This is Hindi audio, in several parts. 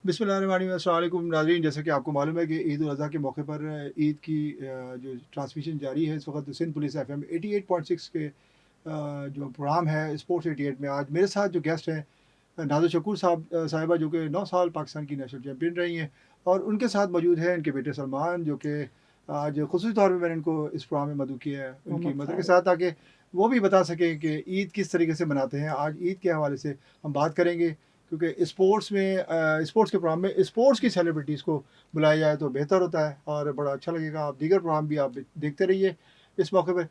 बिस्मिल्लाहिर्रहमानिर्रहीम, अस्सलाम वालेकुम नाज़रीन। जैसा कि आपको मालूम है कि ईद उल अज़हा के मौके पर ईद की जो ट्रांसमिशन जारी है इस वक्त सिंध पुलिस एफएम 88.6 के जो प्रोग्राम है स्पोर्ट्स 88 में आज मेरे साथ जो गेस्ट हैं नाज़ो शकूर साहिबा जो कि 9 साल पाकिस्तान की नेशनल चैम्पियन रही हैं और उनके साथ मौजूद है इनके बेटे सलमान जो कि आज खुसूसी तौर पे मैंने इनको इस प्रोग्राम में मदऊ किया है उनकी मोहम्मद मदद के फ़ारूक। साथ ताकि वो भी बता सकें कि ईद किस तरीके से मनाते हैं। आज ईद के हवाले से हम बात करेंगे क्योंकि स्पोर्ट्स में स्पोर्ट्स के प्रोग्राम में स्पोर्ट्स की सेलिब्रिटीज़ को बुलाया जाए तो बेहतर होता है और बड़ा अच्छा लगेगा। आप दीगर प्रोग्राम भी आप देखते रहिए इस मौके पर।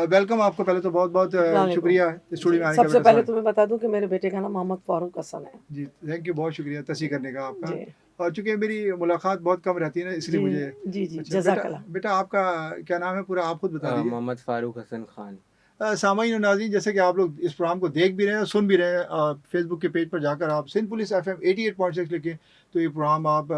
वेलकम आपको पहले तो बहुत बहुत वालेकुम। शुक्रिया स्टूडियो जी, में आने का सबसे बेटा पहले साहब। तो मैं बता दूँ कि मेरे बेटे का नाम मोहम्मद फ़ारूक हसन है। जी, थैंक यू, बहुत शुक्रिया तस्दीक करने का आपका। जी, और चूँकि मेरी मुलाकात बहुत कम रहती है ना इसलिए जी, मुझे जी, अच्छा बेटा जज़ाकल्लाह। बेटा आपका क्या नाम है पूरा आप खुद बता दीजिए। मोहम्मद फ़ारूक हसन ख़ान। सामाईन और नाज़रीन जैसे कि आप लोग इस प्रोग्राम को देख भी रहे हैं और सुन भी रहे हैं फेसबुक के पेज पर जाकर आप सिंध पुलिस एफएम 88.6 लिखें तो ये प्रोग्राम आप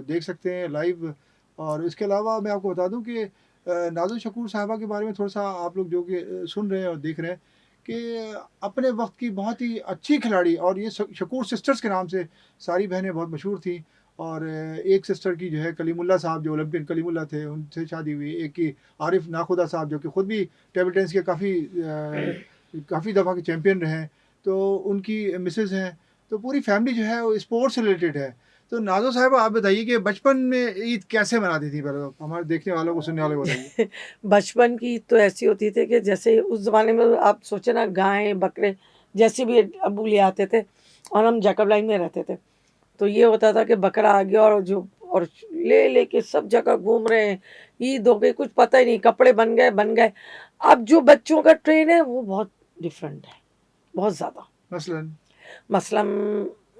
देख सकते हैं लाइव। और इसके अलावा मैं आपको बता दूं कि नाज़ो शकूर साहिबा के बारे में थोड़ा सा आप लोग जो कि सुन रहे हैं और देख रहे हैं कि अपने वक्त की बहुत ही अच्छी खिलाड़ी और ये शकूर सिस्टर्स के नाम से सारी बहनें बहुत मशहूर थी। और एक सिस्टर की जो है कलीमुल्ला साहब जो ओलंपियन कलीमुल्ला थे उनसे शादी हुई। एक की आरिफ नाखुदा साहब जो कि ख़ुद भी टेबल टेनिस के काफ़ी दफ़ा के चैम्पियन रहे हैं, तो उनकी मिसेज़ हैं। तो पूरी फैमिली जो है वो स्पोर्ट्स से रिलेटेड है। तो नाज़ो साहिबा आप बताइए कि बचपन में ईद कैसे मनाती थी? पहले तो हमारे देखने वालों को, सुनने वालों को बताइए। बचपन की तो ऐसी होती थी कि जैसे उस ज़माने में आप सोचे ना गाय, बकरे जैसे भी अब्बू ले आते थे और हम जैकब लाइन में रहते थे। तो ये होता था कि बकरा आ गया और ले के सब जगह घूम रहे हैं। ईद हो गई कुछ पता ही नहीं, कपड़े बन गए। अब जो बच्चों का ट्रेंड है वो बहुत डिफरेंट है, बहुत ज़्यादा। मसलन मसलन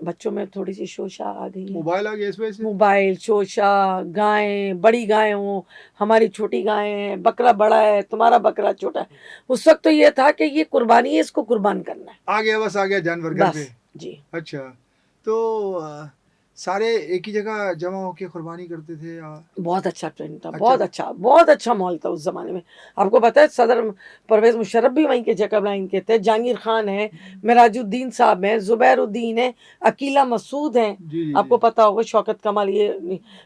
बच्चों में थोड़ी-सी शोशा आ गई है। मोबाइल आ गया इस वजह से? मोबाइल, शोशा, गायें, बड़ी गाय हों, हमारी छोटी गाय है, बकरा बड़ा है, तुम्हारा बकरा छोटा है। उस वक़्त तो ये था कि ये कुर्बानी है, इसको कुर्बान करना है। आ गया, बस आ गया जानवर घर बस, पे। जी। अच्छा, तो सारे एक ही जगह जमा होके कुर्बानी करते थे या बहुत अच्छा ट्रेंड था, अच्छा बहुत अच्छा माहौल था उस ज़माने में। आपको पता है सदर परवेज़ मुशर्रफ भी वहीं के जैकब लाइन के थे, जहांगीर खान हैं, मिराजुद्दीन साहब हैं, ज़ुबैरुद्दीन हैं, अकीला मसूद हैं। जी, जी, आपको जी। पता होगा शौकत कमाल ये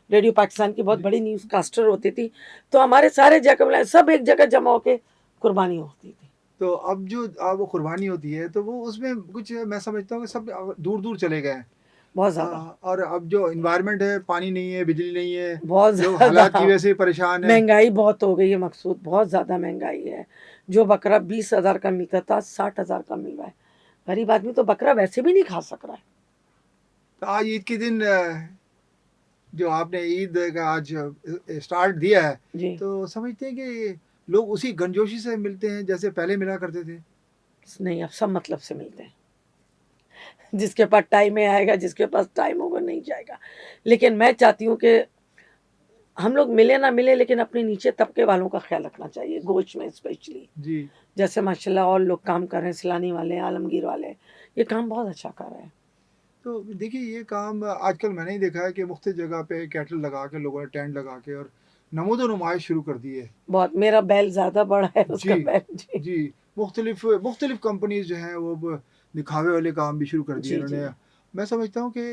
रेडियो पाकिस्तान की बहुत जी। बड़ी न्यूज़ कास्टर होती थी। तो हमारे सारे जैकब लाइन सब एक जगह जमा होके कुर्बानी होती थी। तो अब जो वो कुर्बानी होती है तो वो उसमें कुछ मैं समझता हूँ कि सब दूर-दूर चले गए हैं। बहुत ज़्यादा, और अब जो एनवायरनमेंट है, पानी नहीं है, बिजली नहीं है, बहुत लोग हालात की ज़्यादा। वजह से परेशान हैं। महँगाई बहुत हो गई है मकसूद, बहुत ज़्यादा महँगाई है। जो बकरा 20,000 का मिलता था, 60,000 का मिल रहा है। गरीब आदमी तो बकरा वैसे भी नहीं खा सक रहा है। तो आज ईद के दिन जो आपने ईद का आज स्टार्ट दिया है, जी, तो समझते हैं कि लोग उसी गर्मजोशी से मिलते हैं जैसे पहले मिला करते थे? नहीं अब सब मतलब से मिलते हैं। जिसके पास टाइम है आएगा, जिसके पास टाइम होगा नहीं जाएगा। लेकिन मैं चाहती हूँ कि हम लोग मिले ना मिले लेकिन अपने नीचे तबके वालों का ख़्याल रखना चाहिए, गोश्त में स्पेशली। जी। जैसे माशाल्लाह और लोग काम कर रहे हैं, सिलानी वाले, आलमगीर वाले, ये काम बहुत अच्छा कर रहे हैं। तो देखिए ये काम आजकल मैंने ही देखा है कि मुख्तलिफ जगह पे कैटल लगा के लोगों ने टेंट लगा के और नमूद नुमाइश शुरू कर दी है। बहुत मेरा बैल ज़्यादा बड़ा है जी, उसका बैल जी। जी। मुख्तलिफ कंपनीज़ जो हैं वो अब दिखावे वाले काम भी शुरू कर दिए जी, जी। इन्होंने। मैं समझता हूँ कि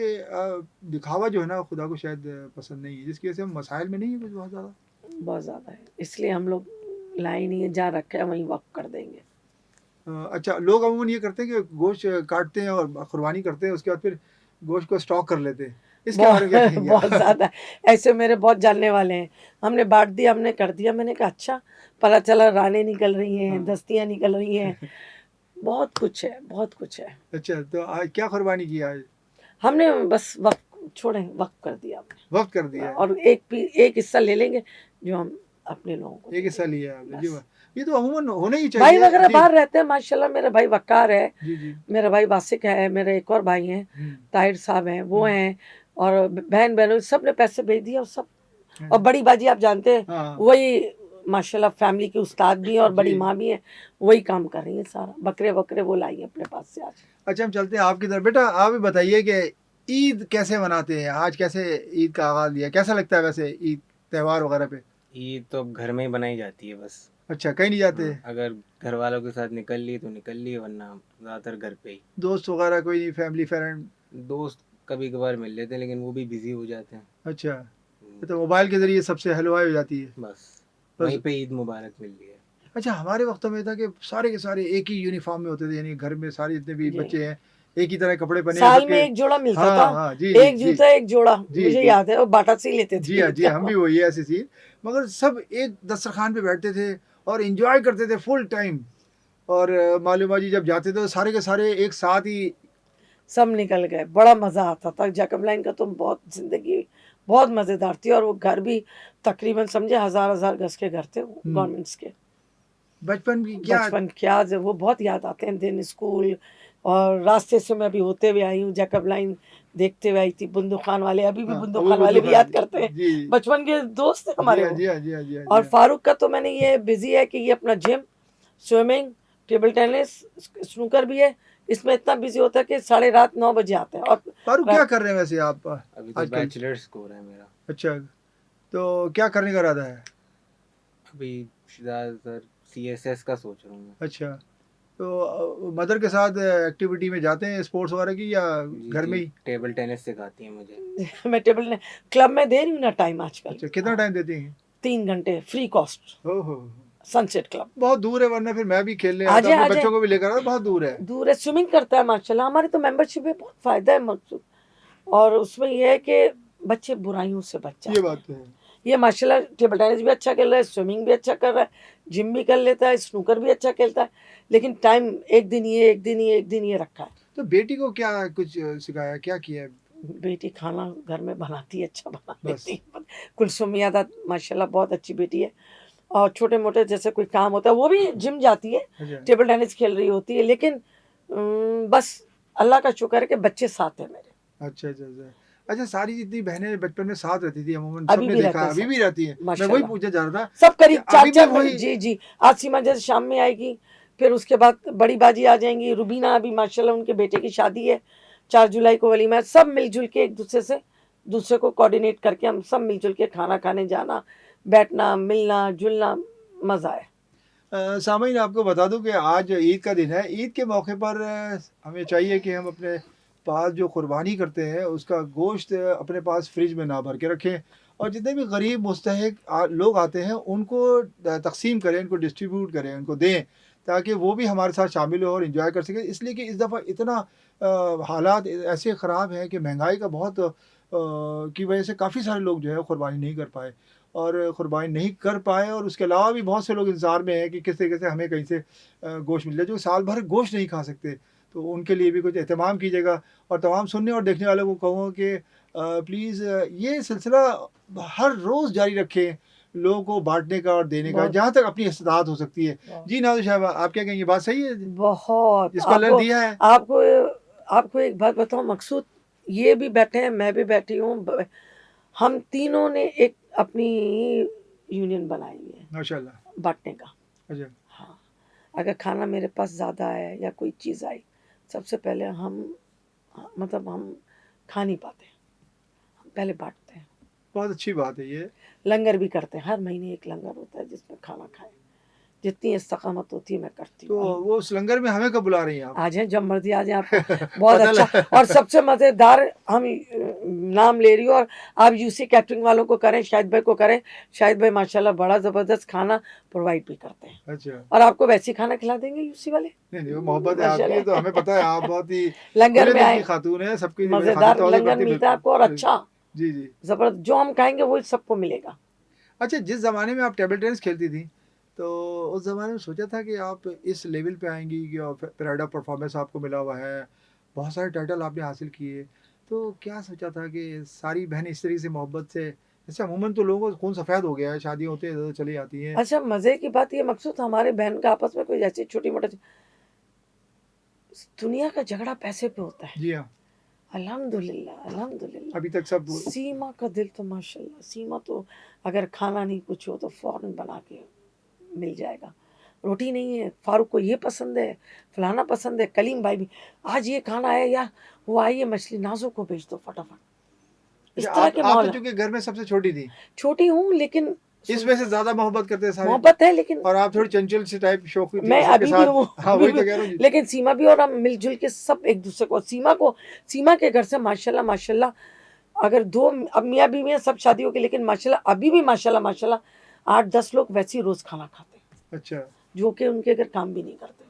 दिखावा जो है ना खुदा को शायद पसंद नहीं है, जिसकी वजह से हम मसाइल में नहीं है कुछ बहुत ज़्यादा। बहुत ज़्यादा है। इसलिए हम लोग लाए नहीं है, जहाँ रखा है वहीं वक़्फ़ कर देंगे। अच्छा, लोग अमूमन ये करते हैं कि गोश्त काटते हैं और कुर्बानी करते हैं, उसके बाद फिर गोश्त को स्टॉक कर लेते हैं। इसके बहुत बारे में क्या कहेंगे बहुत आप? ज़्यादा ऐसे मेरे बहुत जानने वाले हैं। हमने बाँट दिया, हमने कर दिया। मैंने कहा अच्छा, पता चला रानें निकल रही हैं, हाँ। दस्तियाँ निकल रही हैं। बहुत कुछ है, बहुत कुछ है। अच्छा, तो आज क्या कुर्बानी की आज? हमने बस वक़्फ़ छोड़े, वक़्फ़ कर दिया वक़्त कर हमने। दिया है। और एक हिस्सा ले लेंगे जो हम अपने लोगों को एक दे हिस्सा देंगे, लिया है आपने, जी बस। वाह! ये तो अमूमन होना ही भाई चाहिए। वगैरह जी, बाहर रहते हैं माशाल्लाह। मेरा भाई वक़्क़ार है, जी, जी। मेरा भाई वासिक है, मेरे एक और भाई हैं, हुँ, ताहिर साहब हैं, वो हुँ, हैं और बहन-बहनों सब ने पैसे भेज दिए और सब। और हुँ। बड़ी बाजी आप जानते हैं, हाँ, वही माशाल्लाह फैमिली की उस्ताद भी हैं और जी। बड़ी माँ भी हैं, वही काम कर रही हैं सारा। बकरे-वकरे वो लाई हैं अपने पास से आज। अच्छा, हम चलते हैं आपकी तरफ। बेटा आप ही बताइए कि ईद कैसे मनाते हैं? आज कैसे ईद का आगाज़ लिया? कैसा लगता है वैसे ईद त्योहार वगैरह पे? ईद तो अब घर में ही बनाई जाती है बस। अच्छा, कहीं नहीं जाते? हाँ, अगर घर वालों के साथ निकल ली तो निकल ली, वरना ज़्यादातर घर पे ही। दोस्त वगैरह कोई नहीं, फैमिली फ्रेंड? दोस्त कभी कभार मिल लेते हैं लेकिन वो भी बिजी हो जाते हैं। अच्छा, तो मोबाइल के ज़रिए सबसे हेलो हाय हो जाती है। बस बस वहीं पे ईद मुबारक मिल रही है। अच्छा, हमारे वक़्तों में था कि सारे के सारे एक ही यूनिफ़ॉर्म में होते थे, यानी घर में सारे जितने भी जी बच्चे हैं, एक ही तरह के कपड़े पहने हैं साल सबके। में एक जोड़ा मिलता था, हाँ, हाँ, जी, जी, एक जी। जूता एक जोड़ा, जी, मुझे जी। याद है, और बाटा से ही लेते जी थे हाँ, ईद जी हाँ, हम का। भी वही है ऐसी चीज़, मगर सब एक दस्तरख़्वान पे बैठते थे और एन्जॉय करते थे फुल टाइम। और मालूम है जी, जब जाते थे तो सारे के सारे एक साथ ही। सब निकल गए, बड़ा मज़ा आता था। जैकब लाइन का तो बहुत ज़िंदगी बहुत मज़ेदार थी, और वो घर भी तकरीबन समझे हज़ार गज के घर थे हुँ, गवर्नमेंट्स के। बचपन की क्या। बचपन क्या जब वो बहुत याद आते हैं दिन स्कूल, और रास्ते से मैं अभी होते हुए आई हूँ, जैकब लाइन देखते हुए आई थी। बुंदू खान वाले, अभी भी हाँ, बुंदू अबू खान वाले बुल्लू भी खान। याद करते हैं, जी, जी। बचपन के दोस्त थे जी हमारे हाँ, वो। जी हाँ, जी हाँ, जी हाँ, जी और हाँ। फारूक का तो मैंने ये बिजी है कि ये अपना gym, swimming, table tennis, snooker भी है। इसमें इतना बिजी होता है कि साढ़े रात 9 बजे आता है। और फारूक, क्या कर रहे हैं वैसे आप अभी तो आजकल? बैचलर स्कोर है मेरा। अच्छा, तो क्या करने का इरादा है? अभी ज़्यादातर CSS का सोच रहा हूँ मैं। अच्छा, तो मदर के साथ एक्टिविटी में जाते हैं स्पोर्ट्स वगैरह की, या जी घर में जी, ही? टेबल टेनिस सिखाती है मुझे। मैं टेबल क्लब में दे रही हूँ ना टाइम आजकल। अच्छा, कितना हाँ, टाइम देती हैं? 3 घंटे फ्री कॉस्ट, ओहो! Sunset club. बहुत दूर है, वरना फिर मैं भी खेलने आ आता, जाए अपने आ बच्चों जाए, को भी लेकर आता, बहुत दूर है। दूर है, स्विमिंग करता है माशाल्लाह। हमारी तो मेंबरशिप है, बहुत फायदा है मकसूद। और उसमें यह है कि बच्चे बुराइयों से बच ये जाते हैं। बात तो है। ये माशाल्लाह टेबल टेनिस भी अच्छा खेल रहा है, स्विमिंग भी अच्छा कर रहा है, जिम भी कर लेता है, स्नूकर भी अच्छा खेलता है। लेकिन टाइम एक दिन ये, एक दिन ये, एक दिन ये रखा है। तो बेटी को क्या कुछ सिखाया, क्या किया है? बेटी खाना घर में बनाती है, अच्छा बना बस। लेती है। कुलसुम यादव माशाल्लाह बहुत अच्छी बेटी है। और छोटे मोटे जैसे कोई काम होता है वो भी जिम जाती है, अच्छा, टेबल टेनिस खेल रही होती है। लेकिन बस अल्लाह का शुक्र है कि बच्चे साथ हैं मेरे, अच्छा, अच्छा, अच्छा। अच्छा, सारी जितनी बहनें बचपन में साथ रहती थी अमूमन, अभी सबने भी देखा रहते है, हैं अभी सब भी रहती हैं। मैं वही माशाल्लाह। पूछना चाह रहा था सब कि करीब चार अभी भी चार वही। जी जी। आज सीमा जैसे शाम में आएगी, फिर उसके बाद बड़ी बाजी आ जाएंगी, रुबीना अभी माशाल्लाह उनके बेटे की शादी है, 4 जुलाई को वलीमा है। सब मिलजुल के एक दूसरे से, दूसरे को कोऑर्डिनेट करके हम सब मिलजुल के खाना खाने जाना, बैठना, मिलना जुलना, मज़ा है। सामईन, आपको बता दूं कि आज ईद का दिन है। ईद के मौके पर हमें चाहिए कि हम अपने पास जो कुर्बानी करते हैं उसका गोश्त अपने पास फ्रिज में ना भर के रखें, और जितने भी गरीब मुस्तहिक लोग आते हैं उनको तकसीम करें, उनको डिस्ट्रीब्यूट करें, उनको दें, ताकि वो भी हमारे साथ शामिल हो और इन्जॉय कर सकें। इसलिए कि इस दफ़ा इतना हालात ऐसे ख़राब हैं कि महंगाई का बहुत की वजह से काफ़ी सारे लोग जो है कुर्बानी नहीं कर पाए, और कुर्बानी नहीं कर पाए, और उसके अलावा भी बहुत से लोग इंतज़ार में हैं कि किस तरीके से हमें कहीं से गोश्त मिल जाए, जो साल भर गोश्त नहीं खा सकते। तो उनके लिए भी कुछ एहतमाम कीजिएगा। और तमाम सुनने और देखने वालों को कहूँगा कि प्लीज़ ये सिलसिला हर रोज़ जारी रखें, लोगों को बाँटने का और देने का, बहुत जहाँ तक अपनी इस्तिताअत हो सकती है। बहुत जी नाज़िर साहब, आप क्या कहेंगी, बात सही है? बहुत जिसको अल्लाह ने आपको दिया है। आपको आपको एक बात बताऊं मकसूद, ये भी बैठे हैं, मैं भी बैठी हूँ, हम तीनों ने एक अपनी यूनियन बनाई हुई है माशाल्लाह। बांटने का। अच्छा, हाँ, अगर खाना मेरे पास ज़्यादा है या कोई चीज़ आई, सबसे पहले हम मतलब हम खा नहीं पाते, हम पहले बांटते हैं। बहुत अच्छी बात है ये। लंगर भी करते हैं, हर महीने एक लंगर होता है जिसमें खाना खाएं। जितनी इस्तकामत होती है मैं करती तो हूँ। वो उस लंगर में हमें कब बुला रही हैं आप? आ जाए जब मर्जी आ जाए, आपको बहुत पता अच्छा। लगा। और सबसे मज़ेदार, हम नाम ले रही हूँ, और आप यूसी कैटरिंग वालों को करें, शाहिद भाई को करें। शाहिद भाई माशाल्लाह बड़ा ज़बरदस्त खाना प्रोवाइड भी करते हैं, अच्छा। और आपको वैसी खाना खिला देंगे यूसी वाले। नहीं, नहीं, वो मोहब्बत है आपकी, ये तो हमें पता है, आप माशाल्लाह। बहुत ही लंगर खुले में दिल की आए, खातून हैं, सबकी खातिर मज़ेदार तवज्जो लंगर करती हैं, मिलता है बिल्कुल। आपको, और अच्छा जी, जी। ज़बरदस्त, जो हम खाएंगे वही सबको मिलेगा। अच्छा, जिस ज़माने में आप टेबल टेनिस खेलती थी, तो उस ज़माने में सोचा था कि आप इस लेवल पे आएँगी, कि प्राइड ऑफ परफॉर्मेंस आपको मिला हुआ है, बहुत सारे टाइटल आपने हासिल किए, तो क्या सोचा था कि सारी बहनें इस तरीके से मोहब्बत से, जैसे अमूमन तो लोगों का खून सफ़ेद हो गया है, शादियाँ होती हैं इधर-उधर चली जाती हैं। अच्छा, मज़े की बात ये मकसूद, हमारे बहन का आपस में कोई ऐसी छोटी मोटी, दुनिया का झगड़ा पैसे पे होता है। जी हाँ, अल्हम्दुलिल्लाह अल्हम्दुलिल्लाह। अभी तक सब। सीमा का दिल तो माशाल्लाह, सीमा तो अगर खाना नहीं कुछ हो तो फ़ौरन बना के मिल जाएगा। रोटी नहीं है, फारूक को ये पसंद है, फलाना पसंद है, कलीम भाई भी आज ये खाना है, या वो आई है मछली, नाज़ो को भेज दो फटाफट। अच्छा, इस तरह के आप तो माहौल है। चूँकि घर में सबसे छोटी थी। छोटी हूँ लेकिन इसमें से ज्यादा मोहब्बत करते हैं सारे, मोहब्बत है लेकिन और आप थोड़ी चंचल से टाइप शौक मैं सबके अभी भी साथ। हूँ हाँ वही तो कह रहा हूँ जी। लेकिन सीमा भी, और हम मिलजुल के सब एक दूसरे को, सीमा के घर से माशाल्लाह माशाल्लाह अगर दो, अब मियाँ बीवी हैं सब शादियों के, लेकिन माशाल्लाह अभी भी माशाल्लाह माशाल्लाह 8-10 लोग वैसे ही रोज खाना खाते हैं, अच्छा, जो कि उनके घर काम भी नहीं करते।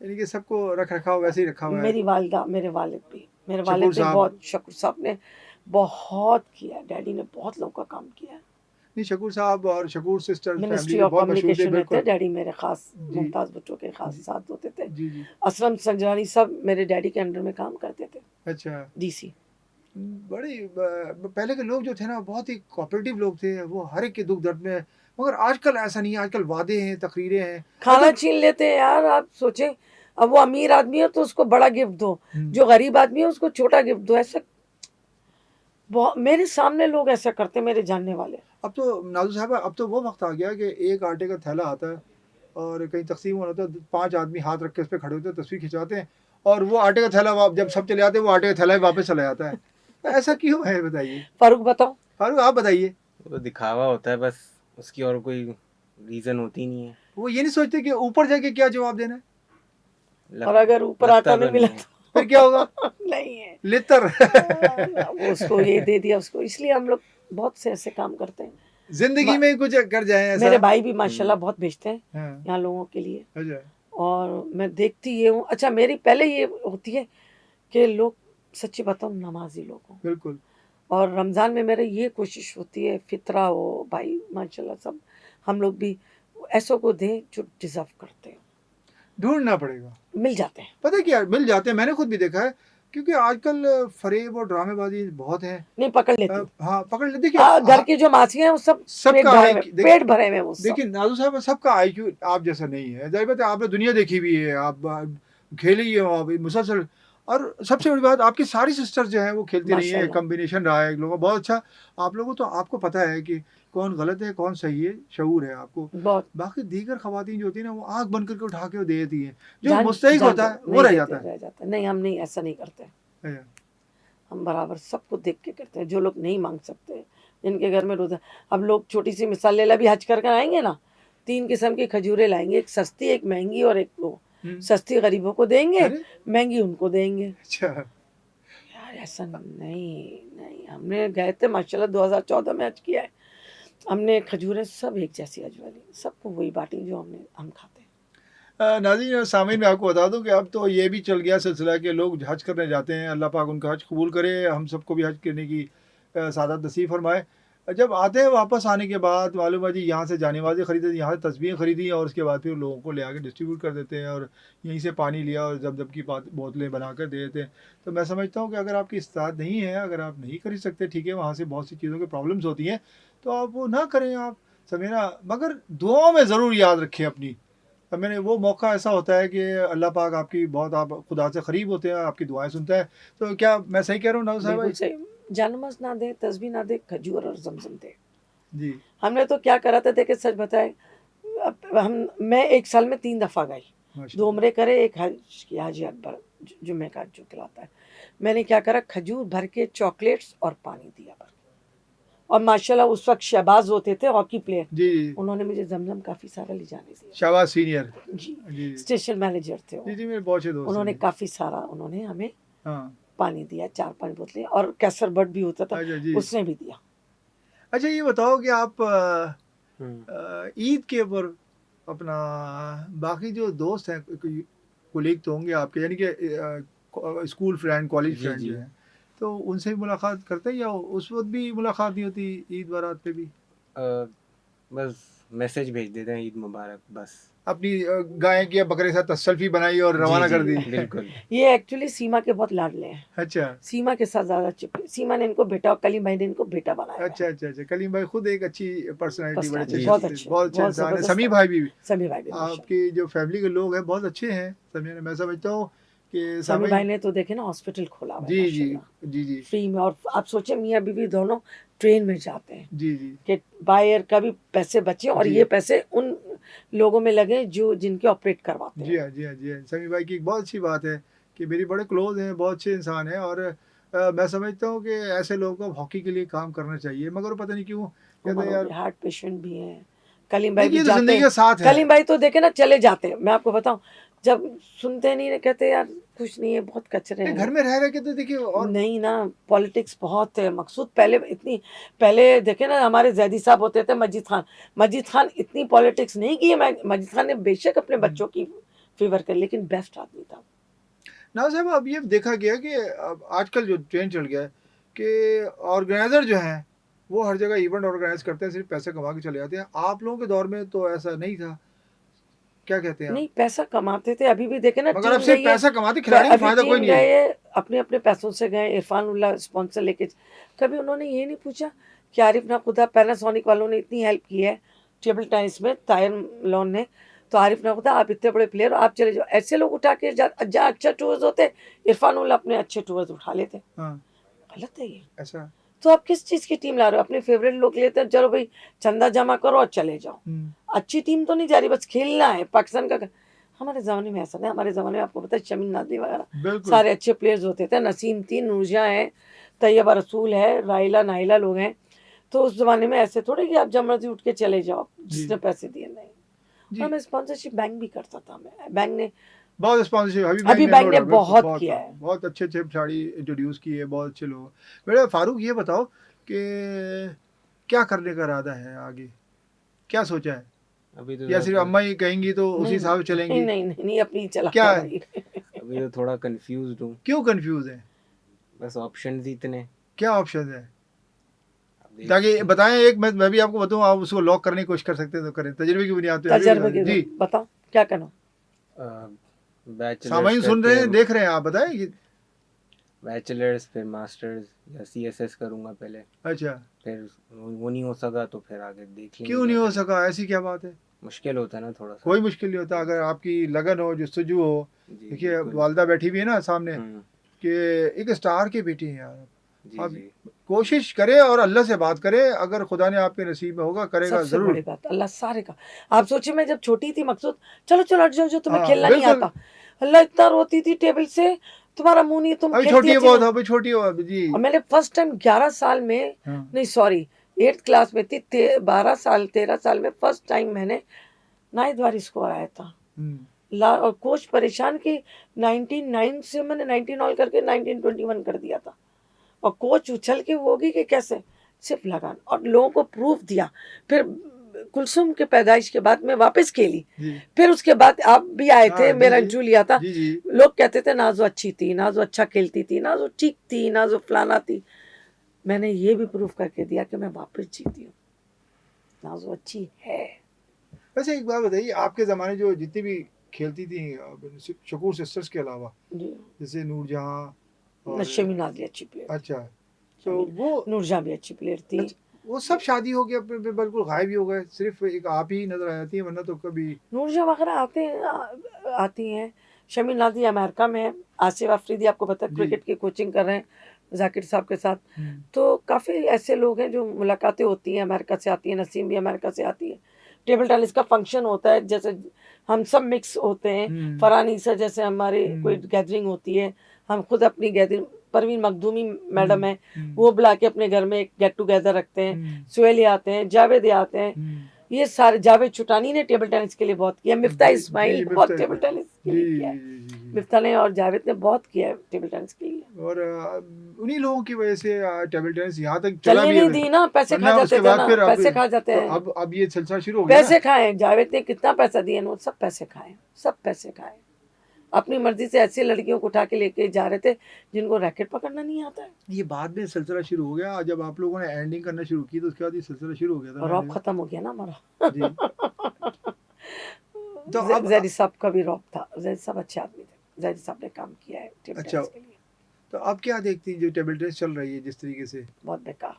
यानी कि सबको रख रखाव वैसे ही रखा हुआ है। मेरी वालिदा, मेरे वालिद भी, मेरे शकूर वालिद ने साहब, बहुत, शकूर साहब ने बहुत किया, डैडी ने बहुत लोगों का काम किया है। नहीं शकूर साहब और शकूर सिस्टर्स फैमिली मिनिस्ट्री के ऑफ बहुत मशहूर थे, कम्युनिकेशन में थे बिल्कुल डैडी, मेरे खास जी मुमताज भुट्टो के खास जी साथ होते थे। जी जी। असलम संजरानी सब मेरे डैडी के अंडर में काम करते थे, अच्छा, डीसी। बड़ी पहले के लोग जो थे ना बहुत ही कोऑपरेटिव लोग थे, वो हर एक के दुख दर्द में, मगर आजकल ऐसा नहीं है, आजकल वादे हैं, तकरीरें हैं, खाना आजकल छीन लेते हैं यार, आप सोचें, अब वो अमीर आदमी है तो उसको बड़ा गिफ्ट दो, हम्म, जो गरीब आदमी है उसको छोटा गिफ्ट दो, ऐसा बहुत मेरे सामने लोग ऐसा करते हैं, मेरे जानने वाले। अब तो नाजू साहब अब तो वो वक्त आ गया कि एक आटे का थैला आता है और कहीं तकसीम होना होता है, 5 आदमी हाथ रख के उस पर खड़े होते हैं, तस्वीर खिंचवाते हैं, और वो आटे का थैला जब सब चले जाते हैं वो आटे का थैला ही वापस चला जाता है। तो ऐसा क्यों है बताइए, फारूक बताओ। फारूक आप बताइए। वो दिखावा होता है बस, उसकी और कोई रीजन होती नहीं है। वो ये नहीं सोचते कि ऊपर जाके क्या जवाब देना है, और अगर ऊपर लगता आटा तो नहीं मिला नहीं है। फिर क्या होगा, नहीं है लितर। वो उसको ये दे दिया उसको, इसलिए हम लोग बहुत से ऐसे काम करते हैं। जिंदगी में कुछ कर जाए ऐसा। मेरे भाई भी माशाल्लाह बहुत भेजते हैं हाँ, यहाँ लोगों के लिए, अच्छा, और मैं देखती ये हूँ। अच्छा, मेरी पहले ये होती है कि लोग, सच्ची बताऊँ, नमाजी लोग हों, बिल्कुल और रमज़ान में मेरे ये कोशिश होती है फितरा हो भाई, माशाल्लाह सब हम लोग भी ऐसों को दें जो डिजर्व करते हैं, ढूंढना पड़ेगा। मिल जाते हैं। पता है क्या, मिल जाते हैं, मैंने खुद भी देखा है, क्योंकि आजकल फरेब और ड्रामेबाजी बहुत है। नहीं पकड़ लेती हूँ। हाँ पकड़ ले, देखिए घर की जो माछियाँ हैं वो सब सबका पेट भरे हुए हैं वो सब। देखिए नाजू साहब सबका आईक्यू आप जैसा नहीं है, जाहिर बात है, आपने दुनिया देखी हुई है, आप खेली है आप मुसलसल, और सबसे बड़ी बात आपकी सारी सिस्टर्स जो हैं वो खेलती रही हैं, माशाल्लाह। कॉम्बिनेशन रहा है लोगों का बहुत अच्छा। आप लोगों तो आपको पता है कि कौन गलत है कौन सही है, शऊर है आपको। बहुत बाकी दीगर खवातीन जो होती है ना, वो आंख बंद करके उठा के वो दे देती हैं, जो जान मुस्तहिक जान होता है नहीं वो रह देते, जाता है। रह जाता है। नहीं, हम नहीं, ऐसा नहीं करते, अच्छा, हम बराबर सबको देख के करते हैं। जो लोग नहीं मांग सकते, जिनके घर में रोजा, अब लोग छोटी सी मिसाल ले ला, अभी हज कर आएंगे ना, 3 किस्म की खजूरें लाएंगे, एक सस्ती एक महंगी, और एक वो सस्ती गरीबों को देंगे, अरे महंगी उनको देंगे। अच्छा, यार ऐसा नहीं, नहीं, हमने गए थे माशाल्लाह 2014 में हज किया है, हमने खजूरें सब एक जैसी हज वाली सबको वही बांटी जो हम खाते हैं। नाज़रीन सामीन मैं आपको बता दूं कि अब तो ये भी चल गया सिलसिला कि लोग हज करने जाते हैं, अल्लाह पाक उनका हज कबूल करे, हम सबको भी हज करने की सादत नसीब फरमाए। जब आते हैं वापस आने के बाद मालूम है जी, यहाँ से जानेबाजी खरीदी, यहाँ से तस्बीहें खरीदी, और उसके बाद फिर लोगों को ले आके डिस्ट्रीब्यूट कर देते हैं, और यहीं से पानी लिया और जब की बोतलें बना कर दे देते हैं। तो मैं समझता हूँ कि अगर आपकी इस्तात नहीं है, अगर आप नहीं खरीद सकते, ठीक है, वहाँ से बहुत सी चीज़ों की प्रॉब्लम्स होती हैं, तो आप वो ना करें, आप समझना, मगर दुआओं में ज़रूर याद रखें अपनी। अब मैंने वो मौका ऐसा होता है कि अल्लाह पाक आपकी बहुत, आप खुदा से करीब होते हैं, आपकी दुआएं सुनता है। तो क्या मैं सही कह रहा हूँ नाज़ साहब बिल्कुल भाई? सही, जानमस ना दे, तस्बीह ना दे, खजूर और जमजम दे। जी, हमने तो क्या करा था, देखे सच बताए, मैं एक साल में 3 दफ़ा गई, 2 माशाल्लाह, उम्रे करे, एक हज किया, हाजी अकबर जुम्मे का जो खिलाता है। मैंने क्या करा, खजूर भर के, चॉकलेट्स और पानी दिया भर के, और माशाल्लाह उस वक्त शहबाज होते थे हॉकी प्लेयर, जी जी, उन्होंने मुझे जमजम काफ़ी सारा ले जाने दिया। शाबाश सीनियर, जी, जी स्टेशन मैनेजर थे जी वो, जी, मेरे बहुत अच्छे दोस्त उन्होंने हैं। काफ़ी सारा उन्होंने हमें हाँ, पानी दिया, 4-5 बोतलें, और कैसर बट भी होता था, अच्छा जी। उसने भी दिया। अच्छा ये बताओ कि आप हम्म, ईद के ऊपर अपना बाकी जो दोस्त हैं, कोलीग तो होंगे आपके, यानी कि स्कूल फ्रेंड, कॉलेज जी फ्रेंड जी। जो हैं, तो उनसे भी मुलाकात करते हैं या उस वक्त भी मुलाकात नहीं होती, ईद बारात पे भी? बस मैसेज भेज देते हैं ईद मुबारक बस। अपनी गाय की या बकरे के साथ सेल्फी बनाई और जी रवाना जी कर दी। बिल्कुल। ये एक्चुअली सीमा के बहुत लाडले हैं, अच्छा सीमा के साथ ज्यादा चिपके, सीमा ने इनको बेटा, और कलीम भाई ने इनको बेटा बनाया है। अच्छा अच्छा अच्छा, कलीम भाई खुद एक अच्छी पर्सनैलिटी, बड़े अच्छे जी, बहुत जी। शख्स, अच्छे, बहुत अच्छे बहुत इंसान है। जबरदस्त समी है। भाई भी, समी भाई भी माशाल्लाह। आपकी जो फैमिली के लोग हैं बहुत अच्छे हैं। समी ने, मैं समझता हूँ कि समी समी, भाई ने तो देखे ना हॉस्पिटल खोला हुआ है जी जी माशाल्लाह, जी जी फ्री में, और आप सोचे मियाँ बीवी दोनों ट्रेन में जाते हैं जी जी कि बाय एयर का भी पैसे बचे, और जी ये पैसे उन लोगों में लगे जो जिनके ऑपरेट करवाते जी हैं। हाँ जी हाँ जी हाँ। समी भाई की एक बहुत अच्छी बात है कि मेरी बड़े क्लोज हैं, बहुत अच्छे इंसान हैं, और मैं समझता हूँ कि ऐसे लोगों को हॉकी के लिए काम करना चाहिए, मगर पता नहीं क्यों कहते हैं यार। हार्ट पेशेंट भी हैं, कलीम भाई भी देखिए तो जाते जिंदगी हैं, का साथ है। कलीम भाई तो देखे ना चले जाते हैं, मैं आपको बताऊं, जब सुनते नहीं कहते यार कुछ नहीं है, बहुत कचरे हैं घर लोग। में रह के तो देखिए, और नहीं ना, पॉलिटिक्स बहुत है मकसूद। पहले देखे ना, हमारे जैदी साहब होते थे, मजीद खान इतनी पॉलिटिक्स नहीं की है। मजीद खान ने बेशक अपने बच्चों की फेवर कर, लेकिन बेस्ट आदमी था। ना साहब, अब ये देखा गया कि अब आजकल जो ट्रेंड चल गया है कि ऑर्गेनाइजर जो हैं वो हर जगह इवेंट ऑर्गेनाइज करते हैं, सिर्फ पैसे कमा के चले जाते हैं। आप लोगों के दौर में तो ऐसा नहीं था, क्या कहते हैं आप? नहीं, पैसा कमाते थे, अभी भी देखे ना, मगर अब टीम सिर्फ गई है, पैसा कमाते, खिलाड़ी को अभी फायदा कोई टीम नहीं है। गए अपने अपने पैसों से गए, इरफान उल्लाह स्पॉन्सर लेके। कभी उन्होंने ये नहीं पूछा कि आरिफ ना खुदा, पैनासोनिक वालों ने इतनी हेल्प की है टेबल टेनिस में, तायर लॉन ने, तो आरिफ ना खुदा आप इतने बड़े प्लेयर हो, आप चले जाओ। ऐसे लोग उठा के जहाँ अच्छा टूर्स होते, इरफान उल्लाह अपने अच्छे टूर्स उठा लेते। हाँ, गलत है ये। ऐसा। तो आप किस चीज की टीम ला रहे हो? अपने फेवरेट लोग लेते हैं, चलो भाई चंदा जमा करो और चले जाओ। अच्छी टीम तो नहीं जा रही, बस खेलना है पाकिस्तान का। हमारे ज़माने में ऐसा नहीं, हमारे ज़माने में आपको पता है शमीन नादरी वगैरह बिल्कुल। सारे अच्छे प्लेयर्स होते थे, नसीम थी, नूरजहाँ है, तैयबा रसूल है, राइला नाहिला लोग हैं। तो उस ज़माने में ऐसे थोड़े कि आप जब मर्जी उठ के चले जाओ जिसने पैसे दिए, नहीं। जी, हमें स्पॉन्सरशिप बैंक भी करता था, हमें बैंक ने बहुत स्पॉन्सरशिप अभी बैंक ने बिल्कुल, बहुत किया है। बहुत अच्छे अच्छे खिलाड़ी इंट्रोड्यूस किए, बहुत अच्छे लोग। मेरे फारूक, ये बताओ कि क्या करने का इरादा है आगे, क्या सोचा है? अभी तो या सिर्फ अम्मा ही कहेंगी तो उसी नहीं हिसाब से नहीं चलेंगी? नहीं नहीं, नहीं अपनी चला क्या है? भाई। अभी तो थोड़ा कंफ्यूज हूँ, क्यों कंफ्यूज है? बस ऑप्शंस ही इतने। क्या ऑप्शन है? अब देख ताकि बताएं, एक मैं भी आपको बताऊं, आप उसको लॉक करने की कोशिश कर सकते हैं तो करें, तजर्बे की बुनियाद पे अभी तजर्बे बता के दें। जी, दो, बताओ क्या करना। बैचलर्स सामाइन सुन रहे हैं, करके, देख रहे हैं, आप बताएं बैचलर्स फिर मास्टर्स या सीएसएस करूँगा पहले, अच्छा, फिर वो नहीं हो सका तो फिर आगे देख लेंगे क्यों क्या नहीं हो करना। सका? ऐसी क्या बात है? मुश्किल होता है ना थोड़ा सा। कोई मुश्किल नहीं होता अगर आपकी लगन हो, जस्तजू हो। जी देखिए बिल्कुल। वालदा बैठी हुई है ना सामने, हम्म, कि एक स्टार की बेटी है यार। जी आप जी कोशिश करें और अल्लाह से बात करें, अगर खुदा ने आपके नसीब में होगा, करेगा सबसे बड़ी जरूर। बात अल्लाह सारे का। आप सोचिए, मैं जब छोटी थी मकसूद, चलो चलो हट जाओ, जो तुम्हें हाँ खेलना नहीं बिल्कुल। आता, अल्लाह इतना रोती थी टेबल से, तुम्हारा मुंह नहीं, तुम अभी खेलती छोटी है अच्छी बहुत, नहीं। अभी छोटी हो अभी जी। और मैंने फर्स्ट टाइम 11 साल में, हाँ। नहीं सॉरी 8th क्लास में थी, 12 साल 13 साल में फर्स्ट टाइम मैंने 9 बार स्कोर आया था। और कोच परेशान कि 19 से मैंने 19 ऑल करके 1921 कर दिया था। और कोच उछल के वो होगी कि कैसे, सिर्फ लगान, और लोगों को प्रूफ दिया। फिर कुलसुम के पैदाइश के बाद मैं वापस खेली, जी फिर उसके बाद आप भी आए थे, हाँ, मेरा जी इंटरव्यू लिया था। जी जी। लोग कहते थे नाजो अच्छी थी, नाजो अच्छा खेलती थी, नाजो ठीक थी, नाजो फलाना थी। मैंने ये भी प्रूफ करके दिया कि मैं वापस जीती हूँ, नाजो अच्छी है। वैसे एक बात बताइए, आपके ज़माने जो जितनी भी खेलती थी शकूर सिस्टर्स के अलावा, जी, जैसे नूरजहाँ और शमीन नाज़री अच्छी प्लेयर, अच्छा, तो वो नूरजहाँ भी अच्छी प्लेयर थी। अच्छा, वो सब शादी हो गया, बिल्कुल गायब ही हो गए, सिर्फ एक आप ही नजर आ जाती है, वरना तो कभी। नूरजहाँ वगैरह आती हैं। शमीन नाज़री अमेरिका में है, आसिफ अफरीदी आपको पता है जी। क्रिकेट की कोचिंग कर रहे हैं जाकिर साहब के साथ। हम्म, तो काफ़ी ऐसे लोग हैं जो मुलाकातें होती हैं, अमेरिका से आती है, नसीम भी अमेरिका से आती है। टेबल टेनिस का फंक्शन होता है, जैसे हम सब मिक्स होते हैं, फरहानीसा जैसे हमारी कोई गैदरिंग होती है, हम खुद अपनी गैदरिंग, परवीन मखदूमी मैडम है, वो बुला के अपने घर में एक गेट टुगेदर रखते हैं। सुहेल आते हैं, जावेद आते हैं, ये सारे, जावेद चुटानी ने टेबल टेनिस के लिए बहुत किया, मिफ्ता जी इस्माइल जी, बहुत मिफ्ता टेबल टेनिस के जी लिए जी किया है। जी। मिफ्ता ने और जावेद ने बहुत किया है टेबल टेनिस के लिए। और उन्हीं लोगों की वजह से टेबल टेनिस यहाँ तक चला चलने भी नहीं है, दी ना, पैसे खा वरना जाते उसके थे बाद ना, फिर अब पैसे खा जाते तो हैं। अब ये सिलसिला शुरू हो गया पैसे खाए, जावेद ने कितना पैसा दिया ना, सब पैसे खाए, सब पैसे खाए। अपनी मर्जी से ऐसी लड़कियों को उठा के लेके जा रहे थे जिनको रैकेट पकड़ना नहीं आता है। ये बाद में सिलसिला शुरू हो गया, जब आप लोगों ने एंडिंग करना शुरू की तो उसके बाद ये सिलसिला शुरू हो गया था। रॉब खत्म हो गया ना हमारा। जी। तो अब जैदी साहब का भी रॉब था, जैदी साहब अच्छे आदमी थे, जैदी साहब ने काम किया है टेबल अच्छा, टेनिस के लिए। तो अब क्या देखती हैं जो टेबल टेनिस चल रही है जिस तरीके से? बहुत बेकार।